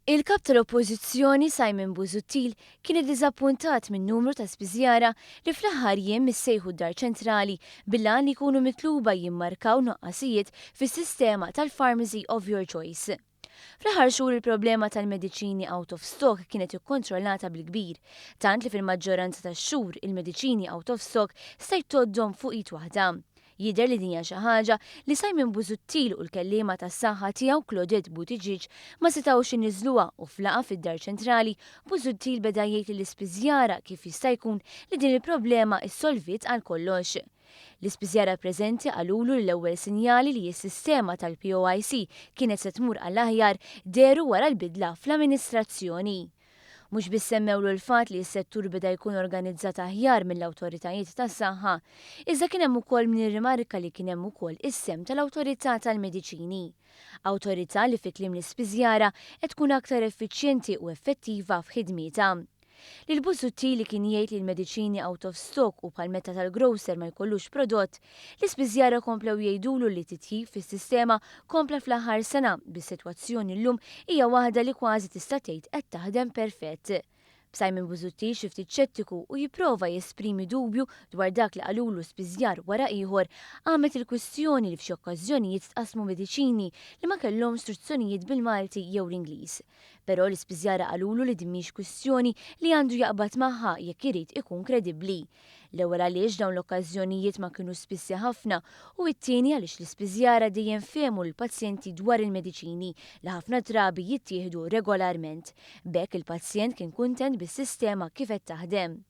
Il-kap tal-Oppożizzjoni Simon Busuttil kien iddiżappuntat min numru ta' spiżjara li fl-aħħar jiem missejħu d-Dar Ċentrali billan li jkunu mitluba jimmarkaw noqqasijiet fis-sistema tal-Pharmacy of Your Choice. Fl-aħħar xhur il-problema tal-mediċini out of stock kienet ikkontrollata bil-kbir, tant li fil-maġġoranza tax-xhur il-mediċini out of stock se jtoddhom fuq id waħda. Jidher li dinja xi ħaġa li Simon Busuttil u l-kelliema tas-saħħa tiegħu Claudette Buttigieg ma setgħux iniżluha u flaqa fid-Dar Ċentrali Busuttil beda jgħid lill-ispiżjara kif jista' jkun li din il-problema issolvit għal kollox. L-ispiżjara preżenti qalulu l-ewwel sinjali li s-sistema tal-POIC kienet se tmur għall-aħjar deru wara l-bidla fl-amministrazzjoni. Mhux biss semmewlu l-fatt li s-settur beda jkun organizzat aħjar mill-awtoritajiet tas-saħħa, iżda kien hemm ukoll min irrimarka li kien hemm ukoll is-sem tal-Awtorità tal-Mediċini. Awtorità li fi kliem l-ispiżjara qed tkun aktar effiċjenti u effettiva f'ħidmietha. Lil Busuttil li kien jgħid li l-mediċini out of stock u bħal-meta tal-grocer ma jkollux prodott, l-ispiżjara komplew jgħidulu li titjib fis-sistema kompla fl-aħħar sena bis-sitwazzjoni llum hija waħda li kważi tista' tgħid qed taħdem perfett. Simon Busuttil xi ftit ċettiku u jipprova jesprimi dubju dwar dak li qalulu spiżjar wara ieħor għamet il-kwistjoni li f'xi okkażjonijiet tqasmu mediċini li ma kellhom istruzzjonijiet bil-Malti jew l-Ingliż. Però l-ispiżjara qalulu li din mhix kwistjoni li għandu jaqbad magħha jekk irid ikun kredibbli. L-ewwel għaliex dawn l-okkażjonijiet ma kienu spissi ħafna u t-tieni għaliex l-ispiżjara dejjem fehmu l-pazjenti dwar il-mediċini li ħafna drabi jittieħdu regolarment. Bekk il-pazjent kien kuntent bis-sistema kif qed taħdem.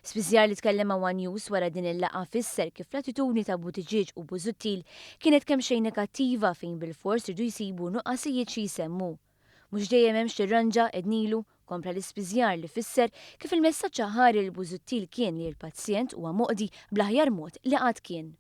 Spiżjar li tkellem ma' One News wara din il-laqgħa fisser kif l-attitudni ta' Buttigieg u Busuttil kienet kemm xejn negattiva fejn bil-fors irdu jsibu nuqqasijiet xi jsemmu. Mhux dejjem hemm xi ednilu kompla l-ispiżjar li fisser kif il-messaġġ ħari l Busuttil kien li l-pazjent huwa moqdi bl-aħjar mod li qatt kien.